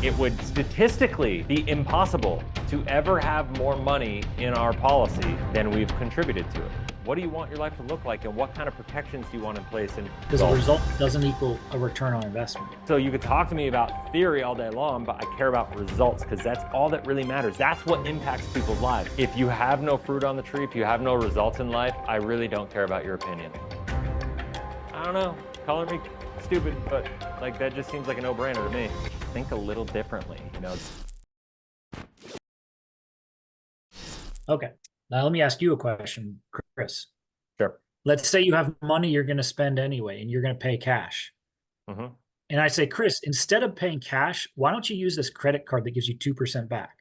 It would statistically be impossible to ever have more money in our policy than we've contributed to it. What do you want your life to look like, and what kind of protections do you want in place? And Because a result doesn't equal a return on investment. so you could talk to me about theory all day long, but I care about results, because that's all that really matters. That's what impacts people's lives. If you have no fruit on the tree, if you have no results in life, I really don't care about your opinion. I don't know, calling me stupid, but like that just seems like a no-brainer to me. Think a little differently, you know. Okay. Now let me ask you a question, Chris. Sure. Let's say you have money you're going to spend anyway, and you're going to pay cash. Mm-hmm. And I say, Chris, instead of paying cash, why don't you use this credit card that gives you 2% back?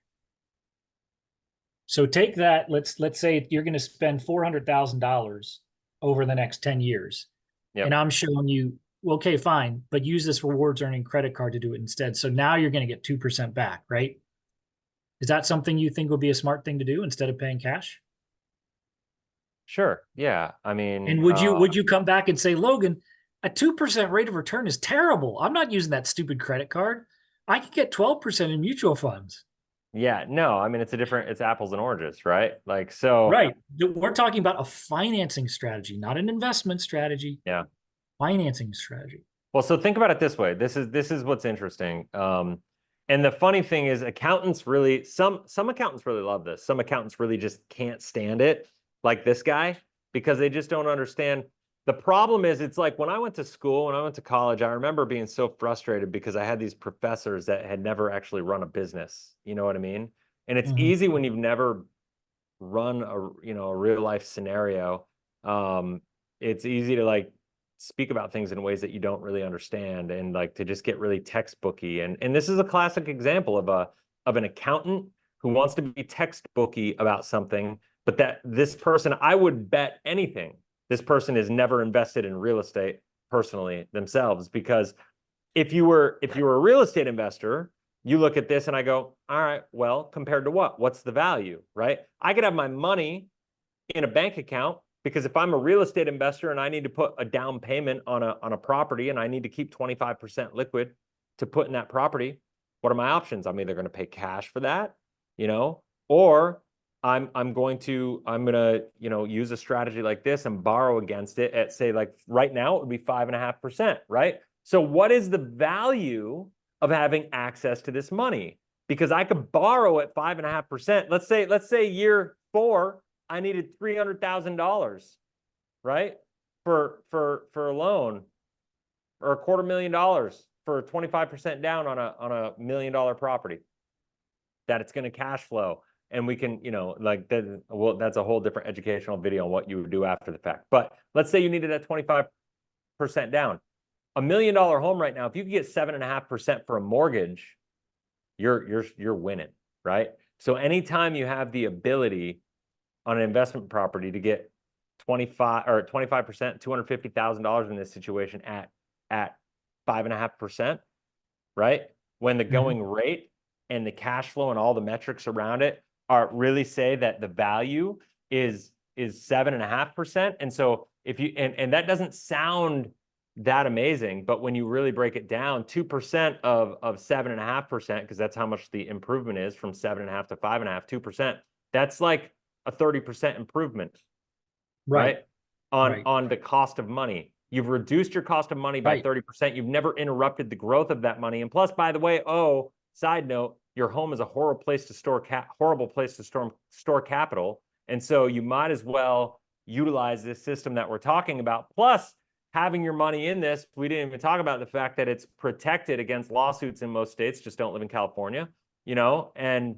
So take that. Let's say you're going to spend $400,000 over the next 10 years. Yep. And I'm showing you, well, okay, fine, but use this rewards earning credit card to do it instead. So now you're going to get 2% back, right? Is that something you think would be a smart thing to do instead of paying cash? Sure. Yeah. I mean, And would you come back and say, Logan, a 2% rate of return is terrible. I'm not using that stupid credit card. I can get 12% in mutual funds. yeah, no, I mean, it's apples and oranges, right? Like, so, Right. We're talking about a financing strategy, not an investment strategy. yeah. Financing strategy. Well, so think about it this way. This is what's interesting. And the funny thing is, accountants really, some accountants really love this. Some accountants really just can't stand it, like this guy, because they just don't understand. The problem is, it's like when I went to school, when I went to college, I remember being so frustrated because I had these professors that had never actually run a business. You know what I mean? And it's easy when you've never run a real life scenario. It's easy to like speak about things in ways that you don't really understand, and like to just get really textbooky. And this is a classic example of an accountant who wants to be textbooky about something, but that this person, I would bet anything, this person has never invested in real estate personally themselves. Because if you were a real estate investor, you look at this and I go, all right, well, compared to what? What's the value, right? I could have my money in a bank account, because if I'm a real estate investor and I need to put a down payment on a property and I need to keep 25% liquid to put in that property, what are my options? I'm either going to pay cash for that, or I'm gonna, use a strategy like this and borrow against it at, say, like right now it would be 5.5%, right? So what is the value of having access to this money? Because I could borrow at 5.5%. Let's say year 4, I needed $300,000, right? For a loan, or $250,000 for 25% down on a $1 million property that it's going to cash flow. And we can, like that, well, that's a whole different educational video on what you would do after the fact. But let's say you needed that 25% down. $1 million home right now, if you could get 7.5% for a mortgage, you're winning, right? So anytime you have the ability on an investment property to get 25% $250,000 in this situation at 5.5%, right? When the going rate and the cash flow and all the metrics around it are really say that the value is 7.5%. And so if you and that doesn't sound that amazing, but when you really break it down, 2% of 7.5%, because that's how much the improvement is from 7.5 to 5.5, 2%, that's like a 30% improvement, right? On the cost of money. You've reduced your cost of money by 30%. You've never interrupted the growth of that money. And plus, by the way, side note, your home is a horrible place to store capital. And so you might as well utilize this system that we're talking about. Plus, having your money in this, we didn't even talk about the fact that it's protected against lawsuits in most states, just don't live in California, and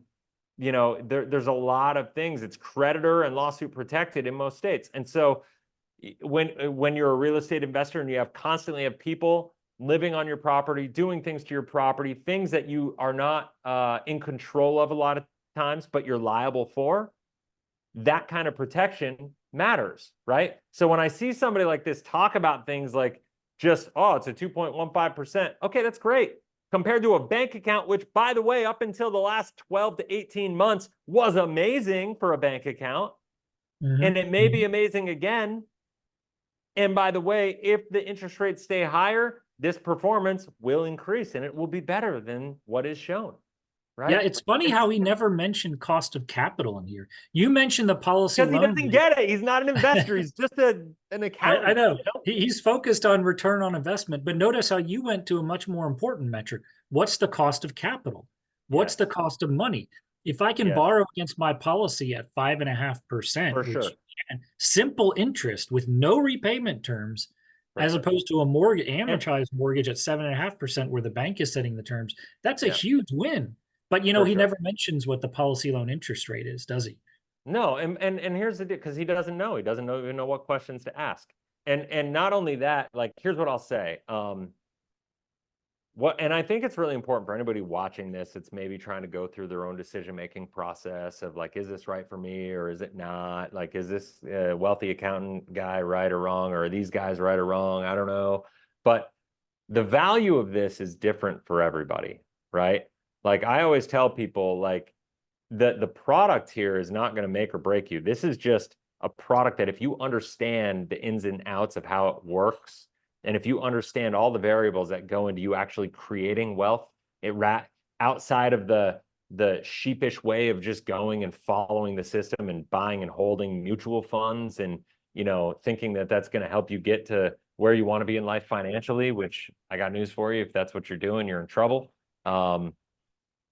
there's a lot of things. It's creditor and lawsuit protected in most states. And so when you're a real estate investor and you constantly have people living on your property, doing things to your property, things that you are not in control of a lot of times, but you're liable for, that kind of protection matters, right? So when I see somebody like this talk about things like just, it's a 2.15%, okay, that's great. Compared to a bank account, which, by the way, up until the last 12 to 18 months was amazing for a bank account, and it may be amazing again. And by the way, if the interest rates stay higher, this performance will increase and it will be better than what is shown, right? Yeah, it's funny how he never mentioned cost of capital in here. You mentioned the policy Because he loan doesn't rate. get it. He's not an investor. He's just an accountant. I know. He's focused on return on investment, but notice how you went to a much more important metric. What's the cost of capital? What's the Yes. cost of money? If I can Yes. borrow against my policy at 5.5%, For which sure. simple interest with no repayment terms, For as sure. opposed to a mortgage, And amortized mortgage at 7.5%, where the bank is setting the terms, that's a yeah, huge win. But for he sure. never mentions what the policy loan interest rate is, does he? No, and here's the deal, because he doesn't know. He doesn't even know what questions to ask. And not only that, like, here's what I'll say. And I think it's really important for anybody watching this, it's maybe trying to go through their own decision-making process of like, is this right for me or is it not? Like, is this wealthy accountant guy right or wrong? Or are these guys right or wrong? I don't know. But the value of this is different for everybody, right? Like I always tell people, like, the product here is not going to make or break you. This is just a product that if you understand the ins and outs of how it works, and if you understand all the variables that go into you actually creating wealth, outside of the sheepish way of just going and following the system and buying and holding mutual funds and thinking that that's going to help you get to where you want to be in life financially, which I got news for you. If that's what you're doing, you're in trouble. What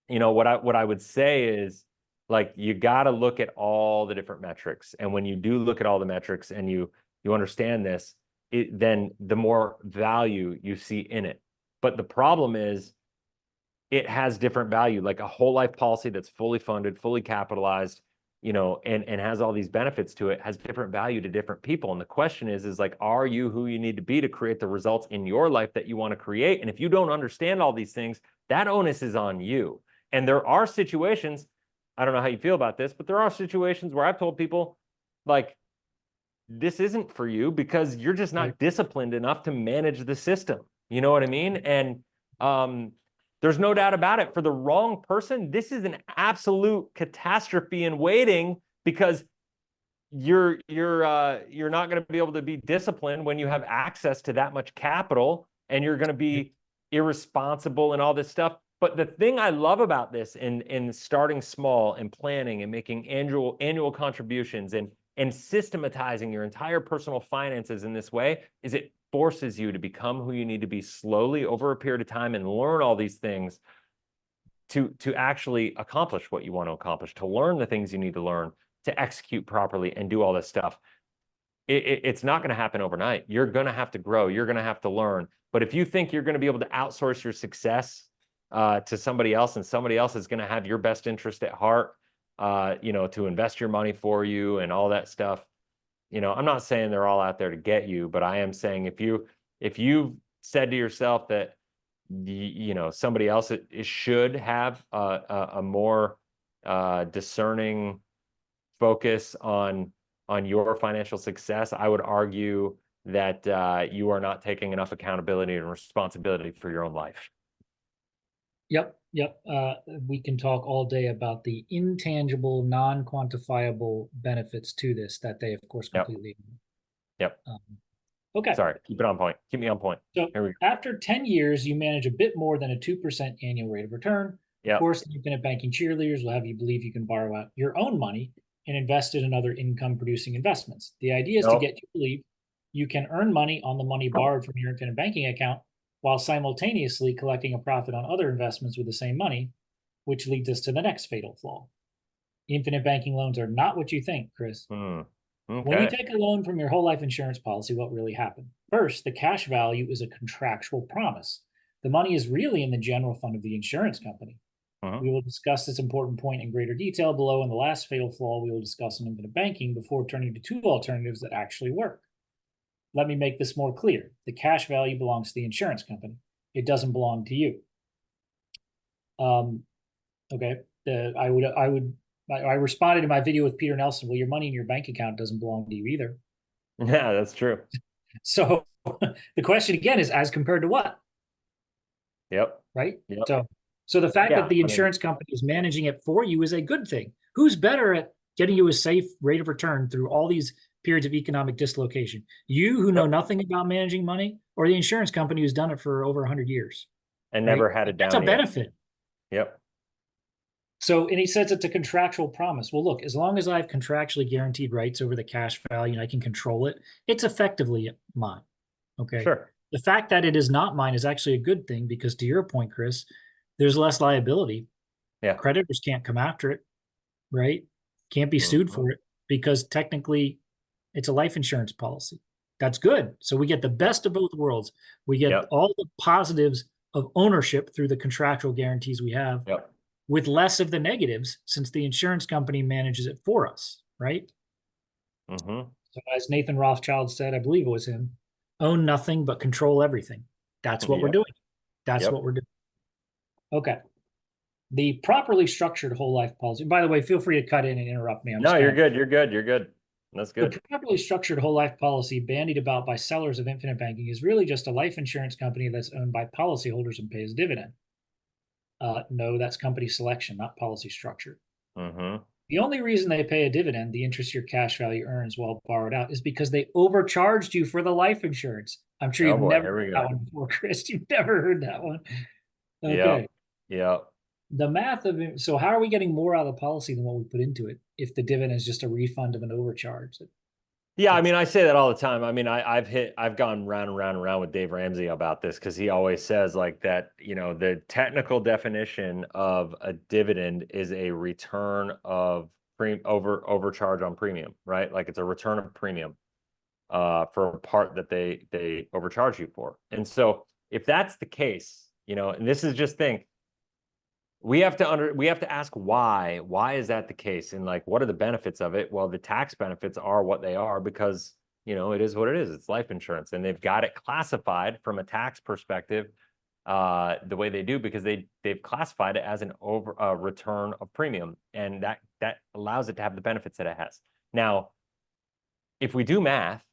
I would say is, like, you got to look at all the different metrics. And when you do look at all the metrics and you understand this, then the more value you see in it. But the problem is it has different value, like a whole life policy that's fully funded, fully capitalized, and has all these benefits to it, has different value to different people. And the question is like, are you who you need to be to create the results in your life that you want to create? And if you don't understand all these things, that onus is on you. And there are situations, I don't know how you feel about this, but there are situations where I've told people, like, this isn't for you because you're just not disciplined enough to manage the system. You know what I mean? And there's no doubt about it. For the wrong person, this is an absolute catastrophe in waiting, because you're not going to be able to be disciplined when you have access to that much capital, and you're going to be irresponsible and all this stuff. But the thing I love about this in starting small and planning and making annual contributions and systematizing your entire personal finances in this way is it forces you to become who you need to be slowly over a period of time and learn all these things to actually accomplish what you want to accomplish, to learn the things you need to learn, to execute properly and do all this stuff. It's not going to happen overnight. You're going to have to grow. You're going to have to learn. But if you think you're going to be able to outsource your success to somebody else, and somebody else is going to have your best interest at heart, to invest your money for you and all that stuff, I'm not saying they're all out there to get you, but I am saying if you've said to yourself that somebody else should have a more discerning focus on your financial success, I would argue that you are not taking enough accountability and responsibility for your own life. Yep. We can talk all day about the intangible, non-quantifiable benefits to this that they, of course, completely. Yep. Okay. Sorry, keep it on point. Keep me on point. So here we go. After 10 years, you manage a bit more than a 2% annual rate of return. Yep. Of course, the infinite banking cheerleaders will have you believe you can borrow out your own money and invest it in other income-producing investments. The idea is to get you to believe you can earn money on the money borrowed from your infinite banking account while simultaneously collecting a profit on other investments with the same money, which leads us to the next fatal flaw. Infinite banking loans are not what you think, Chris. Okay. When you take a loan from your whole life insurance policy, what really happened? First, the cash value is a contractual promise. The money is really in the general fund of the insurance company. We will discuss this important point in greater detail below. In the last fatal flaw, we will discuss in infinite banking before turning to two alternatives that actually work. Let me make this more clear. The cash value belongs to the insurance company. It doesn't belong to you. Okay. I responded in my video with Peter Nelson, well, your money in your bank account doesn't belong to you either. Yeah, that's true. So the question again is, as compared to what? Yep. Right? Yep. So the fact that the insurance company is managing it for you is a good thing. Who's better at getting you a safe rate of return through all these periods of economic dislocation. You who know nothing about managing money, or the insurance company who's done it for over 100 years. And right? never had it That's down a yet. benefit. Yep. So, and he says it's a contractual promise. Well, look, as long as I have contractually guaranteed rights over the cash value and I can control it, it's effectively mine. Okay. Sure. The fact that it is not mine is actually a good thing because, to your point, Chris, there's less liability. Yeah. Creditors can't come after it, right? Can't be sued for it because technically it's a life insurance policy. That's good. So we get the best of both worlds. We get all the positives of ownership through the contractual guarantees we have. Yep. With less of the negatives, since the insurance company manages it for us, right? So as Nathan Rothschild said, I believe it was him, own nothing but control everything. That's what we're doing. That's what we're doing. Okay. The properly structured whole life policy. By the way, feel free to cut in and interrupt me. No, you're good. You're good. You're good. That's good. The properly structured whole life policy bandied about by sellers of infinite banking is really just a life insurance company that's owned by policyholders and pays a dividend. No, that's company selection, not policy structure. The only reason they pay a dividend, the interest your cash value earns while borrowed out, is because they overcharged you for the life insurance. I'm sure you've never heard that one before, Chris. You've never heard that one. Okay. Yeah. The math of it. So how are we getting more out of the policy than what we put into it if the dividend is just a refund of an overcharge? Yeah, I mean, I say that all the time. I mean, I've gone round and round and round with Dave Ramsey about this because he always says like that, you know, the technical definition of a dividend is a return of overcharge on premium, right? Like it's a return of premium for a part that they overcharge you for. And so if that's the case, you know, and this is just we have to ask why. Why is that the case? And like, what are the benefits of it? Well, the tax benefits are what they are because, you know, it is what it is. It's life insurance, and they've got it classified from a tax perspective the way they do because they've classified it as an return of premium, and that allows it to have the benefits that it has. Now, if we do math,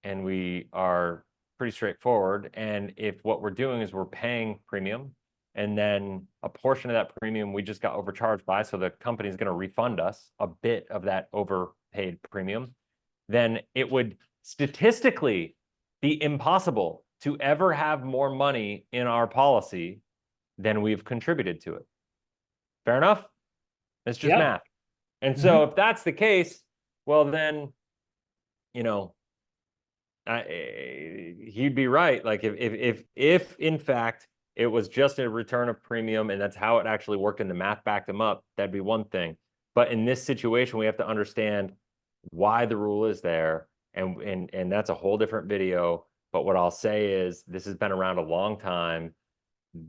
and we are pretty straightforward, and if what we're doing is we're paying premium, and then a portion of that premium we just got overcharged by, so the company is going to refund us a bit of that overpaid premium, then it would statistically be impossible to ever have more money in our policy than we've contributed to it. Fair enough? It's just math. And so if that's the case, well then, you know, he'd be right. Like if in fact it was just a return of premium and that's how it actually worked and the math backed them up, that'd be one thing. But in this situation, we have to understand why the rule is there, and that's a whole different video. But what I'll say is this has been around a long time.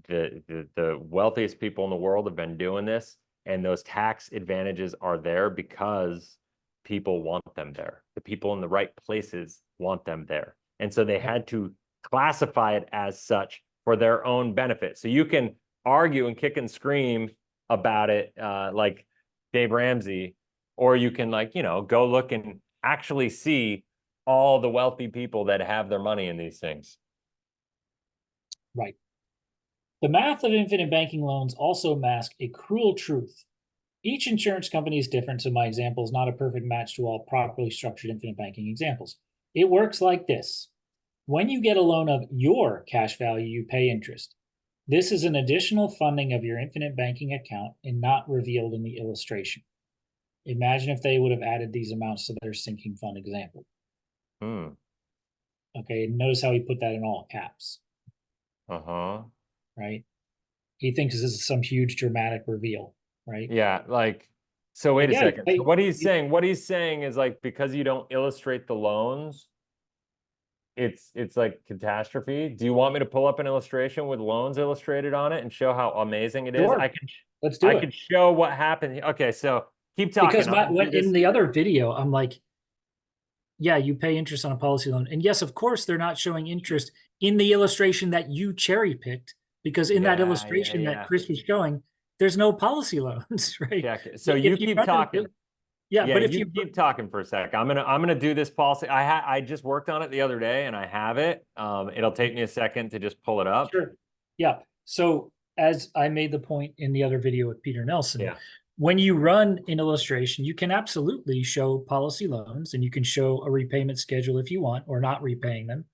The wealthiest people in the world have been doing this, and those tax advantages are there because people want them there. The people in the right places want them there. And so they had to classify it as such for their own benefit. So you can argue and kick and scream about it like Dave Ramsey, or you can, like, you know, go look and actually see all the wealthy people that have their money in these things. Right. The math of infinite banking loans also mask a cruel truth. Each insurance company is different, so my example is not a perfect match to all properly structured infinite banking examples. It works like this. When you get a loan of your cash value, you pay interest. This is an additional funding of your infinite banking account and not revealed in the illustration. Imagine if they would have added these amounts to their sinking fund example. Okay, notice how he put that in all caps. Right? He thinks this is some huge dramatic reveal, right? Yeah, like, so wait a second. So what he's saying is, like, because you don't illustrate the loans, it's like catastrophe. Do you want me to pull up an illustration with loans illustrated on it and show how amazing it is? Let's do it. I can show what happened. Okay, so keep talking. Because in the other video, I'm like, yeah, you pay interest on a policy loan. And yes, of course, they're not showing interest in the illustration that you cherry picked, because in that illustration that Chris was showing, there's no policy loans, right? Yeah. So you keep talking. Yeah, but if you keep talking for a sec, I'm gonna do this policy. I just worked on it the other day and I have it. It'll take me a second to just pull it up. Sure. Yeah. So as I made the point in the other video with Peter Nelson, when you run an illustration, you can absolutely show policy loans and you can show a repayment schedule if you want, or not repaying them.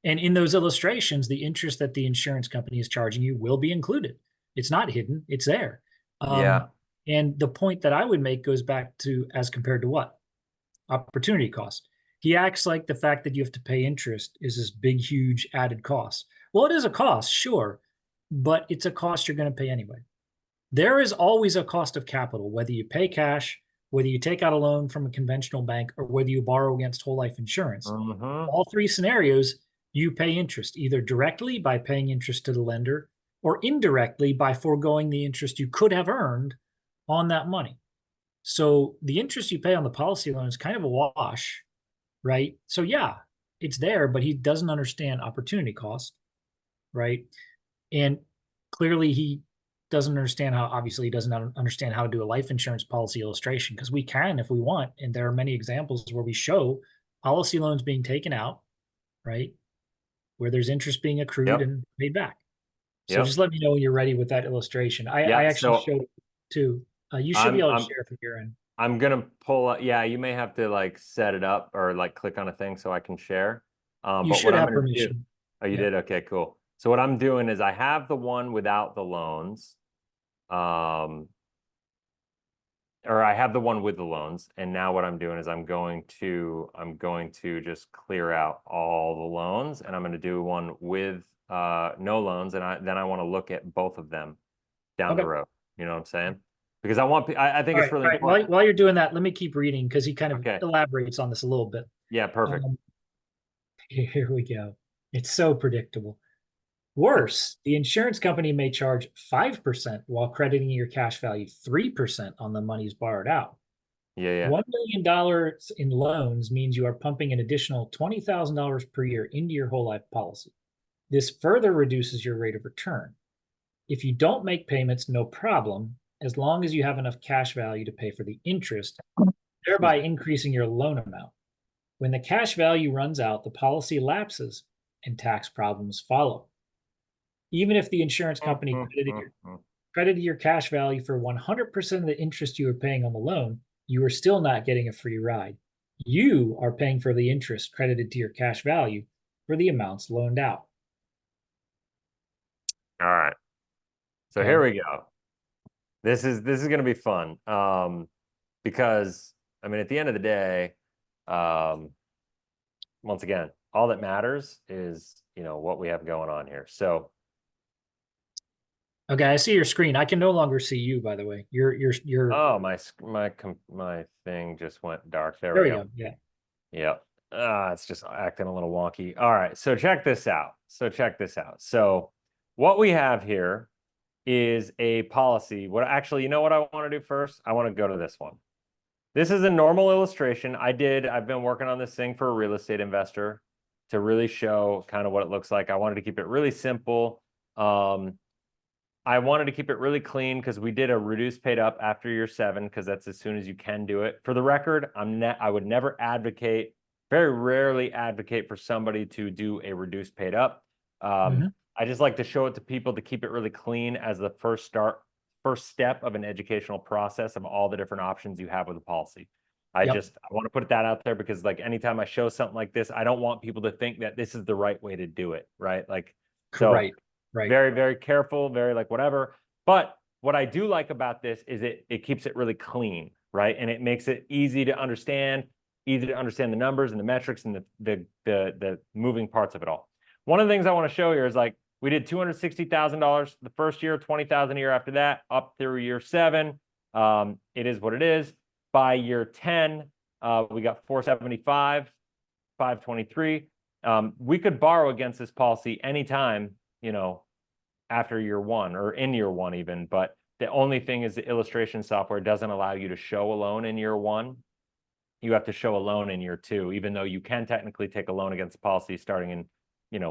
And in those illustrations, the interest that the insurance company is charging you will be included. It's not hidden, it's there. Yeah. And the point that I would make goes back to, as compared to what? Opportunity cost. He acts like the fact that you have to pay interest is this big, huge added cost. Well, it is a cost, sure, but it's a cost you're going to pay anyway. There is always a cost of capital, whether you pay cash, whether you take out a loan from a conventional bank, or whether you borrow against whole life insurance. All three scenarios, you pay interest, either directly by paying interest to the lender or indirectly by foregoing the interest you could have earned on that money. So the interest you pay on the policy loan is kind of a wash, right? So yeah, it's there, but he doesn't understand opportunity cost, right? And clearly he doesn't understand how, obviously he doesn't understand how to do a life insurance policy illustration, because we can if we want. And there are many examples where we show policy loans being taken out, right? Where there's interest being accrued and paid back. So just let me know when you're ready with that illustration. I actually showed it too. You should be able to share from your end. I'm gonna pull up. Yeah, you may have to like set it up or like click on a thing so I can share. You should have permission. Oh, you did? Okay, cool. So what I'm doing is I have the one without the loans. Or I have the one with the loans, and now what I'm doing is I'm going to just clear out all the loans, and I'm going to do one with no loans, and then I want to look at both of them down the road. You know what I'm saying? Because I think it's really important. While you're doing that, let me keep reading, because he kind of elaborates on this a little bit. Yeah, perfect. Here we go. It's so predictable. Worse, the insurance company may charge 5% while crediting your cash value 3% on the monies borrowed out. Yeah. $1 million in loans means you are pumping an additional $20,000 per year into your whole life policy. This further reduces your rate of return. If you don't make payments, no problem, as long as you have enough cash value to pay for the interest, thereby increasing your loan amount. When the cash value runs out, the policy lapses and tax problems follow. Even if the insurance company credited your cash value for 100% of the interest you were paying on the loan, you are still not getting a free ride. You are paying for the interest credited to your cash value for the amounts loaned out. All right. So here we go. This is going to be fun. Because I mean, at the end of the day, once again, all that matters is, what we have going on here. So okay, I see your screen. I can no longer see you, by the way. You're Oh, my thing just went dark. There we go. Yeah. It's just acting a little wonky. All right, so check this out. So what we have here is a policy. You know what I want to do first? I want to go to this one. This is a normal illustration. I've been working on this thing for a real estate investor to really show kind of what it looks like. I wanted to keep it really simple. I wanted to keep it really clean because we did a reduced paid up after year 7, because that's as soon as you can do it. For the record, I would never advocate, very rarely advocate for somebody to do a reduced paid up. I just like to show it to people to keep it really clean as the first step of an educational process of all the different options you have with a policy. I want to put that out there, because like anytime I show something like this, I don't want people to think that this is the right way to do it, right? Like, right. Very, very careful, very like whatever. But what I do like about this is it keeps it really clean, right? And it makes it easy to understand the numbers and the metrics and the moving parts of it all. One of the things I want to show here is like we did $260,000 the first year, $20,000 a year after that, up through year 7. It is what it is. By year 10, we got 475, 523. We could borrow against this policy anytime, after year 1 or in year 1 even, but the only thing is the illustration software doesn't allow you to show a loan in year 1. You have to show a loan in year 2, even though you can technically take a loan against the policy starting in,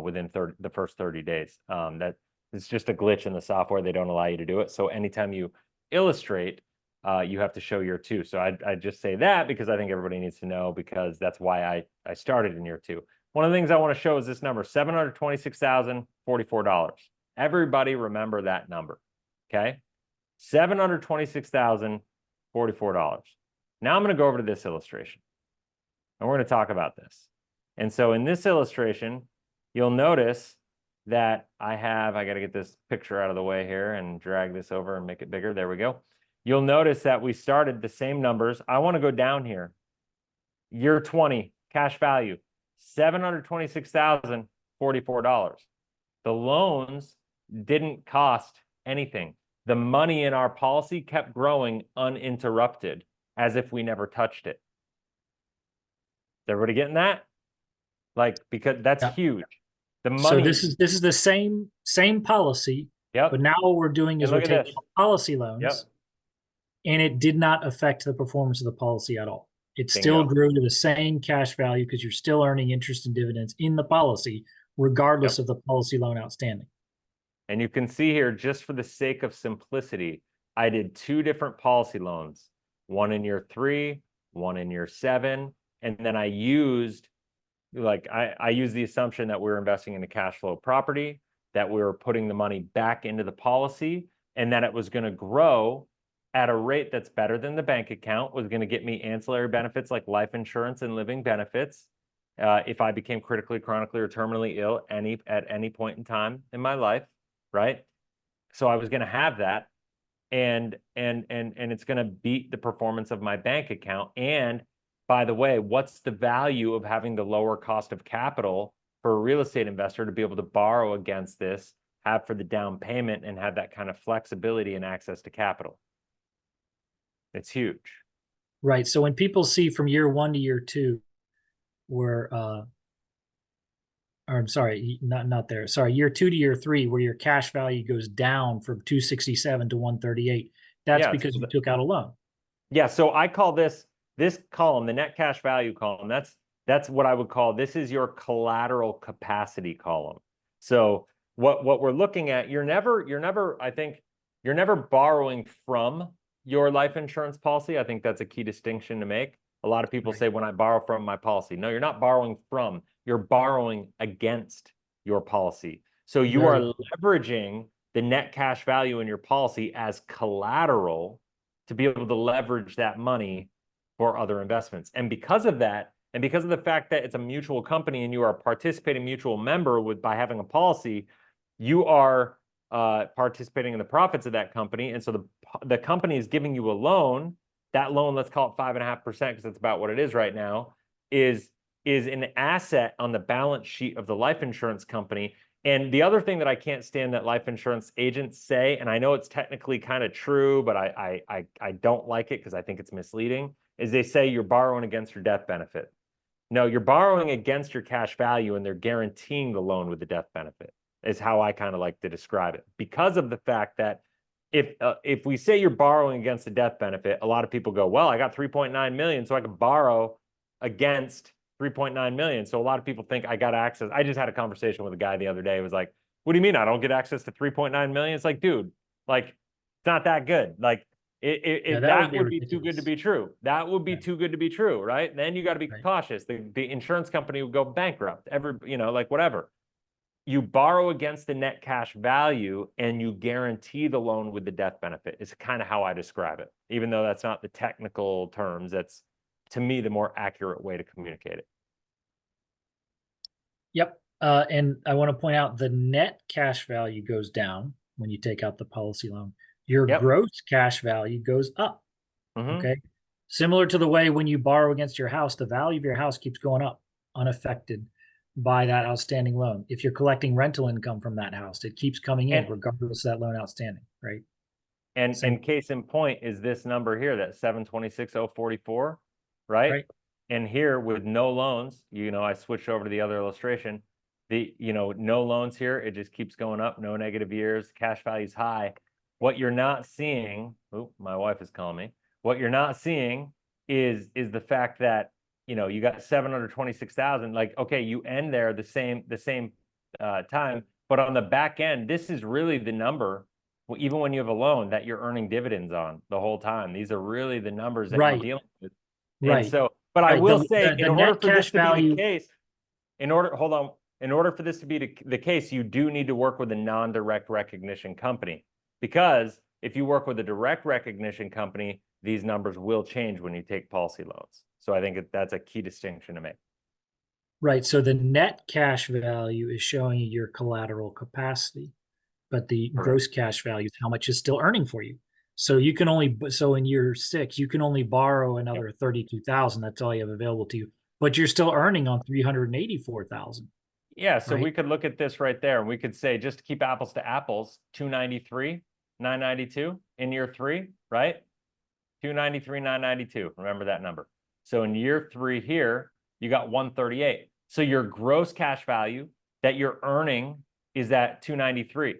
within the first 30 days. That it's just a glitch in the software. They don't allow you to do it. So anytime you illustrate, you have to show year 2. So I just say that because I think everybody needs to know, because that's why I started in year 2. One of the things I want to show is this number, $726,044. Everybody remember that number, okay? $726,044. $44. Now I'm going to go over to this illustration, and we're going to talk about this. And so in this illustration, you'll notice that I got to get this picture out of the way here and drag this over and make it bigger. There we go. You'll notice that we started the same numbers. I want to go down here. Year 20, cash value, $726,044. The loans didn't cost anything. The money in our policy kept growing uninterrupted, as if we never touched it. Is everybody getting that? Like, because that's huge. The money. So this is the same policy. Yep. But now what we're doing is we're taking policy loans, and it did not affect the performance of the policy at all. It still grew to the same cash value because you're still earning interest and dividends in the policy, regardless of the policy loan outstanding. And you can see here, just for the sake of simplicity, I did 2 different policy loans, one in year 3, one in year 7, and then I used, like, I used the assumption that we were investing in a cash flow property, that we were putting the money back into the policy, and that it was going to grow at a rate that's better than the bank account, was going to get me ancillary benefits like life insurance and living benefits if I became critically, chronically, or terminally ill at any point in time in my life, right? So I was going to have that, and it's going to beat the performance of my bank account. And by the way, what's the value of having the lower cost of capital for a real estate investor to be able to borrow against this, have for the down payment, and have that kind of flexibility and access to capital? It's huge. Right. So when people see from year 1 to year 2, where or I'm sorry, not there. Sorry, year 2 to year 3, where your cash value goes down from 267 to 138. That's because you took out a loan. Yeah. So I call this column, the net cash value column. That's what I would call, this is your collateral capacity column. So what we're looking at, you're never borrowing from your life insurance policy. I think that's a key distinction to make. A lot of people say, when I borrow from my policy. No, you're not borrowing from, you're borrowing against your policy. So you are leveraging the net cash value in your policy as collateral to be able to leverage that money for other investments. And because of that, and because of the fact that it's a mutual company and you are a participating mutual member by having a policy, you are participating in the profits of that company. And so the company is giving you a loan. That loan, let's call it 5.5%, because that's about what it is right now, is an asset on the balance sheet of the life insurance company. And the other thing that I can't stand that life insurance agents say, and I know it's technically kind of true, but I don't like it because I think it's misleading, is they say you're borrowing against your death benefit. No, you're borrowing against your cash value, and they're guaranteeing the loan with the death benefit, is how I kind of like to describe it. Because of the fact that if we say you're borrowing against the death benefit, a lot of people go, well, I got 3.9 million, so I can borrow against 3.9 million. So a lot of people think I got access. I just had a conversation with a guy the other day. It was like, what do you mean I don't get access to 3.9 million? It's like, dude, like, it's not that good. Like, that would be too good to be true. That would be too good to be true, right? Then you got to be cautious. The insurance company would go bankrupt. Like whatever. You borrow against the net cash value, and you guarantee the loan with the death benefit. Is kind of how I describe it, even though that's not the technical terms. That's, to me, the more accurate way to communicate it. Yep. And I want to point out the net cash value goes down when you take out the policy loan. Your gross cash value goes up. Okay. Similar to the way when you borrow against your house, the value of your house keeps going up unaffected by that outstanding loan. If you're collecting rental income from that house, it keeps coming in regardless of that loan outstanding, right? And case in point is this number here, that 726,044, right? And here with no loans, I switched over to the other illustration. No loans here, it just keeps going up, no negative years, cash value's high. What you're not seeing, my wife is calling me. What you're not seeing is the fact that, you got 726,000, like, okay, you end there the same time, but on the back end, this is really the number, even when you have a loan, that you're earning dividends on the whole time. These are really the numbers that you're dealing with. And so, but I will say, in order for this to be the case, in order for this to be the case, you do need to work with a non-direct recognition company, because if you work with a direct recognition company, these numbers will change when you take policy loans. So I think that's a key distinction to make. Right. So the net cash value is showing you your collateral capacity, but the Correct. gross cash value is how much is still earning for you. So you can only, so in year 6, you can only borrow another 32,000. That's all you have available to you, but you're still earning on 384,000. Yeah. So right? we could look at this right there and we could say, just to keep apples to apples, 293, 992 in year 3, right? 293, 992. Remember that number. So in year 3 here, you got 138. So your gross cash value that you're earning is that 293,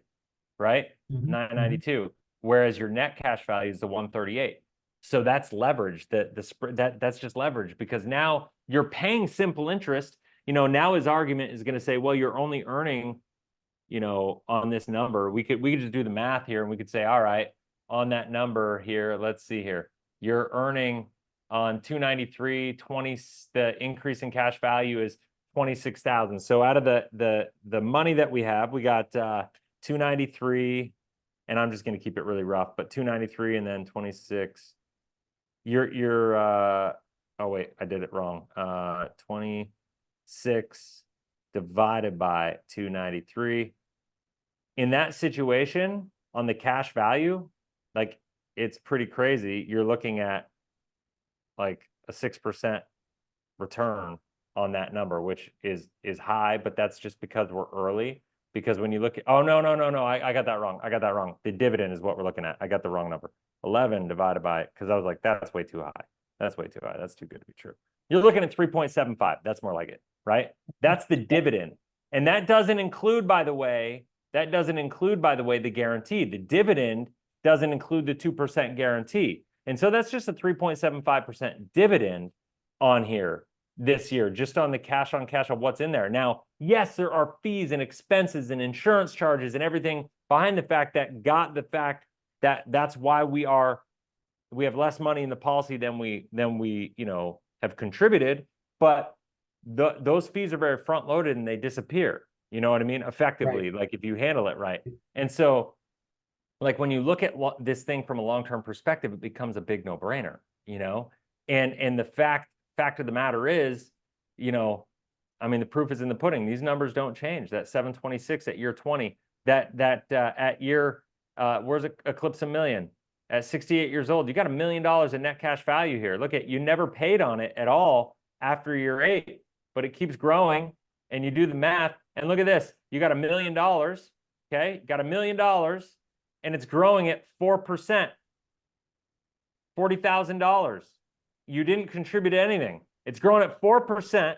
right? 992. Whereas your net cash value is the 138. So that's leverage. That's just leverage, because now you're paying simple interest. Now his argument is going to say, well, you're only earning, on this number. We could just do the math here and we could say, all right, on that number here, let's see here. You're earning on 293, the increase in cash value is 26,000. So out of the money that we have, we got 293, and I'm just going to keep it really rough, but 293 and then 26. Oh wait, I did it wrong. 26 divided by 293. In that situation, on the cash value, like, it's pretty crazy. You're looking at like a 6% return on that number, which is high, but that's just because we're early. Because when you look at, oh, no, I got that wrong. The dividend is what we're looking at. I got the wrong number. 11 divided by, because I was like, that's way too high. That's way too high. That's too good to be true. You're looking at 3.75. That's more like it, right? That's the dividend. And that doesn't include, by the way, the guarantee. The dividend doesn't include the 2% guarantee. And so that's just a 3.75% dividend on here this year, just on the cash on cash of what's in there. Now, yes, there are fees and expenses and insurance charges and everything behind the fact that that's why we have less money in the policy than we have contributed. But those fees are very front loaded and they disappear. You know what I mean? Effectively, like if you handle it right. And so, like, when you look at this thing from a long-term perspective, it becomes a big no-brainer, and the fact of the matter is, I mean, the proof is in the pudding. These numbers don't change. That 726 at year 20, that at year, where's Eclipse a million? At 68 years old, you got $1 million in net cash value here. Look at, you never paid on it at all after year 8, but it keeps growing, and you do the math, and look at this. You got $1 million, okay? Got $1 million, and it's growing at 4%, $40,000. You didn't contribute anything. It's growing at 4%.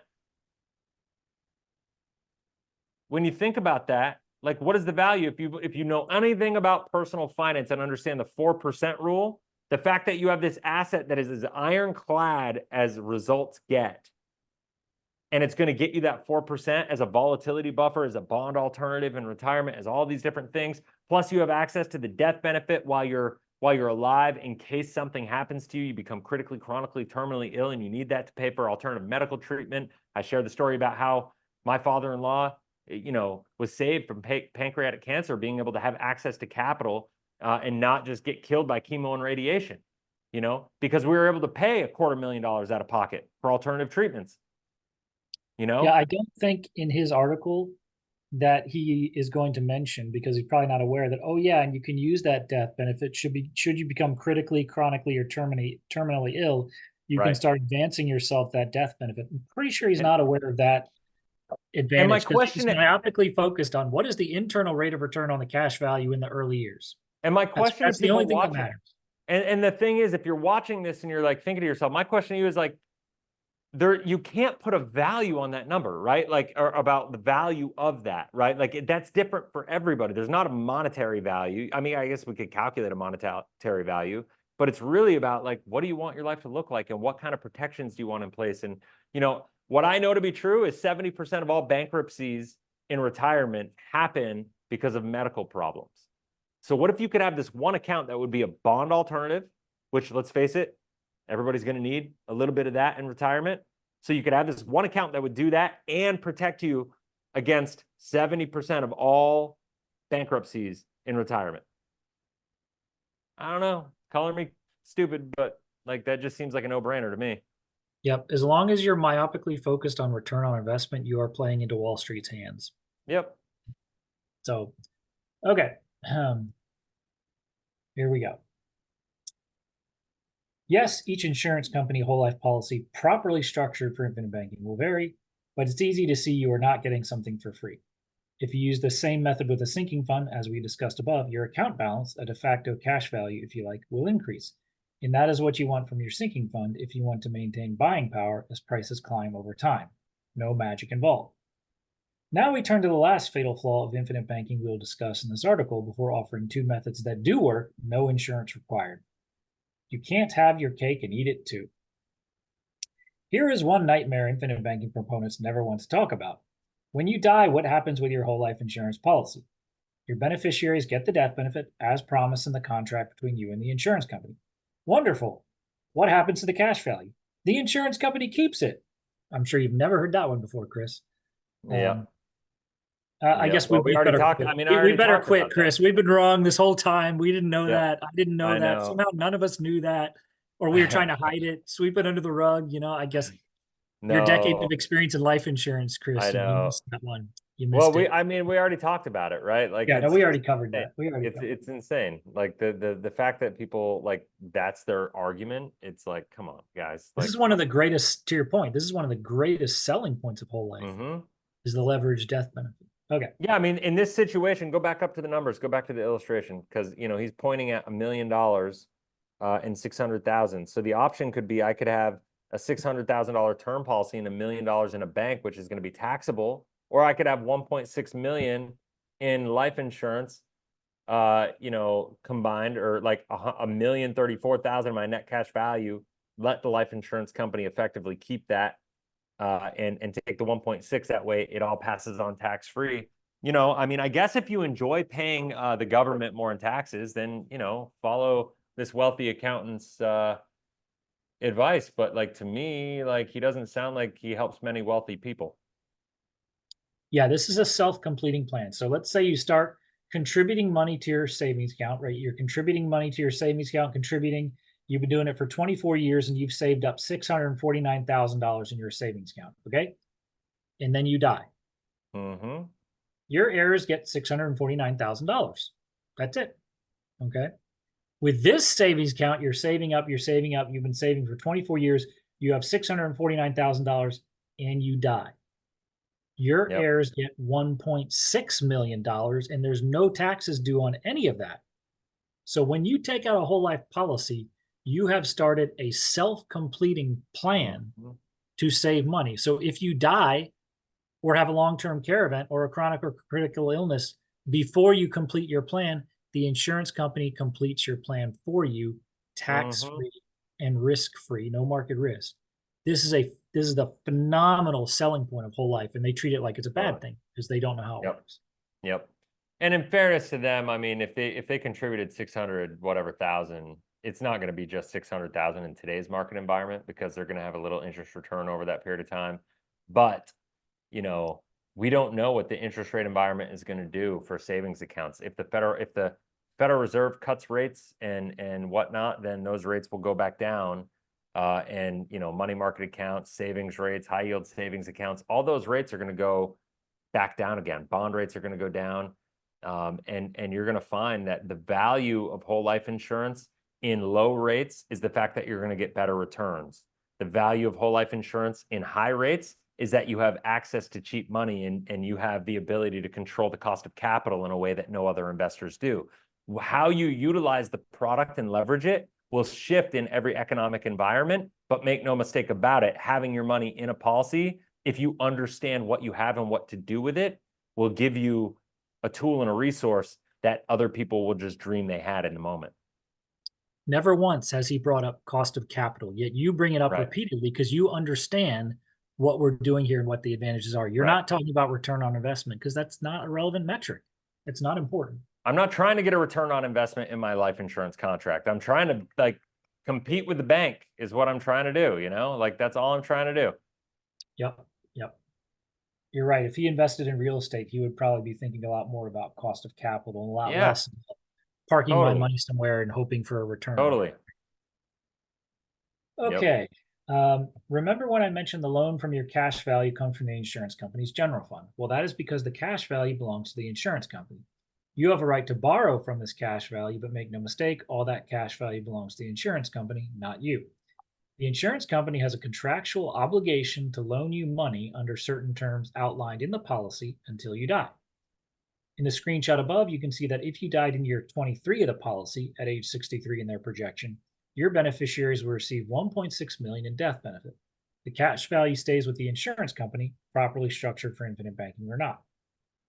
When you think about that, like, what is the value? If you know anything about personal finance and understand the 4% rule, the fact that you have this asset that is as ironclad as results get, and it's going to get you that 4% as a volatility buffer, as a bond alternative in retirement, as all these different things. Plus, you have access to the death benefit while you're alive in case something happens to you. You become critically, chronically, terminally ill, and you need that to pay for alternative medical treatment. I shared the story about how my father-in-law, was saved from pancreatic cancer, being able to have access to capital and not just get killed by chemo and radiation, because we were able to pay $250,000 out of pocket for alternative treatments. Yeah, I don't think in his article that he is going to mention, because he's probably not aware that, oh yeah, and you can use that death benefit should you become critically, chronically, or terminally ill, you can start advancing yourself that death benefit. I'm pretty sure he's not aware of that advantage. And my question is myopically focused on what is the internal rate of return on the cash value in the early years. And my question that's is, the only thing that matters. And the thing is, if you're watching this and you're like thinking to yourself, my question to you is like, you can't put a value on that number, right? Like, or about the value of that, right? Like, that's different for everybody. There's not a monetary value. I mean, I guess we could calculate a monetary value, but it's really about, like, what do you want your life to look like, and what kind of protections do you want in place? And what I know to be true is 70% of all bankruptcies in retirement happen because of medical problems. So what if you could have this one account that would be a bond alternative, which, let's face it, everybody's going to need a little bit of that in retirement. So you could have this one account that would do that and protect you against 70% of all bankruptcies in retirement. I don't know. Color me stupid, but like that just seems like a no-brainer to me. Yep. As long as you're myopically focused on return on investment, you are playing into Wall Street's hands. Yep. So, okay. Here we go. Yes, each insurance company whole life policy properly structured for infinite banking will vary, but it's easy to see you are not getting something for free. If you use the same method with a sinking fund, as we discussed above, your account balance, a de facto cash value, if you like, will increase. And that is what you want from your sinking fund if you want to maintain buying power as prices climb over time. No magic involved. Now we turn to the last fatal flaw of infinite banking we'll discuss in this article before offering two methods that do work, no insurance required. You can't have your cake and eat it too. Here is one nightmare infinite banking proponents never want to talk about. When you die, what happens with your whole life insurance policy? Your beneficiaries get the death benefit as promised in the contract between you and the insurance company. Wonderful. What happens to the cash value? The insurance company keeps it. I'm sure you've never heard that one before, Chris. Yeah. I guess we already better talked. quit. I mean, I we already better talked quit, about that. Chris. We've been wrong this whole time. We didn't know Yep. that. I didn't know I that. know. Somehow none of us knew that, or we were trying to hide it, sweep it under the rug. I guess your decade No, of experience in life insurance, I Chris, you know. missed that one. You missed Well, it. I mean, we already talked about it, right? Like Yeah, no, it's we just already covered insane. that. We already covered. It's insane. Like the fact that people like that's their argument. It's like, come on, guys. This Like, is one of the greatest, to your point, this is one of the greatest selling points of whole life is the leveraged death benefit. Okay. yeah, I mean, in this situation, go back up to the numbers, go back to the illustration, because he's pointing at $1 million and 600,000. So the option could be I could have a $600,000 term policy and $1 million in a bank, which is going to be taxable, or I could have 1.6 million in life insurance, combined, or like a 1,034,000 my net cash value. Let the life insurance company effectively keep that and take the 1.6. That way it all passes on tax free. I mean, I guess if you enjoy paying the government more in taxes, then, follow this wealthy accountant's advice. But like, to me, like, he doesn't sound like he helps many wealthy people. Yeah, this is a self-completing plan. So let's say you start contributing money to your savings account, right? You're contributing money to your savings account, contributing. You've been doing it for 24 years and you've saved up $649,000 in your savings account. Okay. And then you die. Mm-hmm. Your heirs get $649,000. That's it. Okay. With this savings account, you're saving up, you've been saving for 24 years, you have $649,000 and you die. Your heirs get $1.6 million and there's no taxes due on any of that. So when you take out a whole life policy, you have started a self-completing plan to save money. So if you die or have a long-term care event or a chronic or critical illness before you complete your plan, the insurance company completes your plan for you, tax-free and risk-free, no market risk. This is the phenomenal selling point of whole life, and they treat it like it's a bad thing because they don't know how it works. Yep. And in fairness to them, I mean, if they contributed 600 whatever thousand, it's not going to be just 600,000 in today's market environment because they're going to have a little interest return over that period of time. But we don't know what the interest rate environment is going to do for savings accounts. If the Federal Reserve cuts rates and whatnot, then those rates will go back down. And money market accounts, savings rates, high yield savings accounts, all those rates are going to go back down again. Bond rates are going to go down. And you're going to find that the value of whole life insurance in low rates is the fact that you're going to get better returns. The value of whole life insurance in high rates is that you have access to cheap money and you have the ability to control the cost of capital in a way that no other investors do. How you utilize the product and leverage it will shift in every economic environment, but make no mistake about it, having your money in a policy, if you understand what you have and what to do with it, will give you a tool and a resource that other people will just dream they had in the moment. Never once has he brought up cost of capital, yet you bring it up repeatedly because you understand what we're doing here and what the advantages are. You're not talking about return on investment because that's not a relevant metric. It's not important. I'm not trying to get a return on investment in my life insurance contract. I'm trying to compete with the bank is what I'm trying to do, like that's all I'm trying to do. Yep. You're right. If he invested in real estate, he would probably be thinking a lot more about cost of capital and a lot less parking my money somewhere and hoping for a return. Totally. Okay. Remember when I mentioned the loan from your cash value comes from the insurance company's general fund? Well, that is because the cash value belongs to the insurance company. You have a right to borrow from this cash value, but make no mistake, all that cash value belongs to the insurance company, not you. The insurance company has a contractual obligation to loan you money under certain terms outlined in the policy until you die. In the screenshot above, you can see that if you died in year 23 of the policy at age 63 in their projection, your beneficiaries will receive 1.6 million in death benefit. The cash value stays with the insurance company, properly structured for infinite banking or not.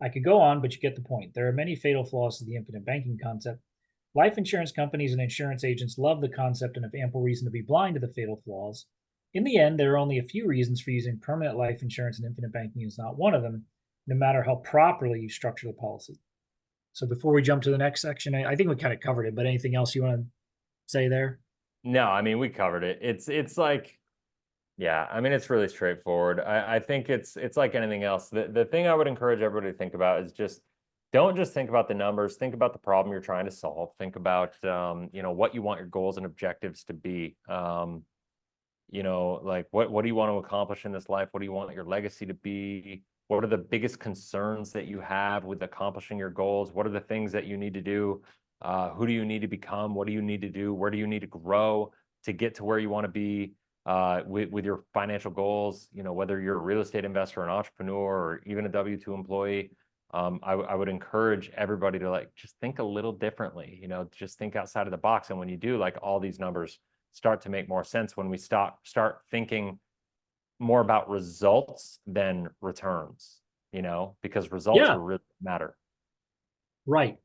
I could go on, but you get the point. There are many fatal flaws to the infinite banking concept. Life insurance companies and insurance agents love the concept and have ample reason to be blind to the fatal flaws. In the end, there are only a few reasons for using permanent life insurance, and infinite banking is not one of them, no matter how properly you structure the policy. So before we jump to the next section, I think we kind of covered it, but anything else you want to say there? No, I mean, we covered it. It's like, yeah, I mean, it's really straightforward. I think it's like anything else. The thing I would encourage everybody to think about is just don't just think about the numbers. Think about the problem you're trying to solve. Think about what you want your goals and objectives to be. Like what do you want to accomplish in this life? What do you want your legacy to be? What are the biggest concerns that you have with accomplishing your goals? What are the things that you need to do? Who do you need to become? What do you need to do? Where do you need to grow to get to where you want to be with your financial goals? Whether you're a real estate investor, an entrepreneur, or even a W-2 employee, I would encourage everybody to just think a little differently. Just think outside of the box. And when you do, all these numbers start to make more sense when we start thinking more about results than returns. Because results really matter. Right.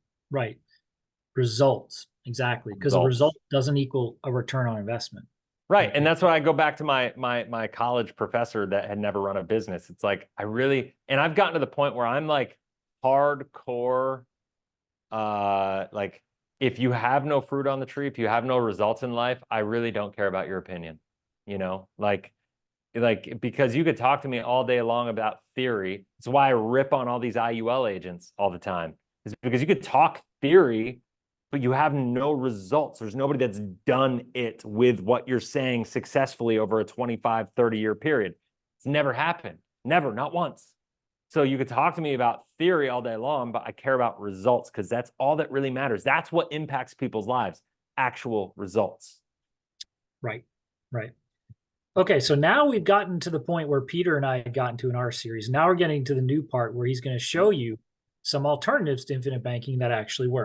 Results, exactly, because a result doesn't equal a return on investment. Right, and that's why I go back to my college professor that had never run a business. It's like and I've gotten to the point where I'm hardcore, if you have no fruit on the tree, if you have no results in life, I really don't care about your opinion. Because you could talk to me all day long about theory. It's why I rip on all these IUL agents all the time. It's because you could talk theory, but you have no results. There's nobody that's done it with what you're saying successfully over a 25, 30-year period. It's never happened. Never, not once. So you could talk to me about theory all day long, but I care about results because that's all that really matters. That's what impacts people's lives, actual results. Right. Okay, so now we've gotten to the point where Peter and I had gotten to in our series. Now we're getting to the new part where he's going to show you some alternatives to infinite banking that actually work.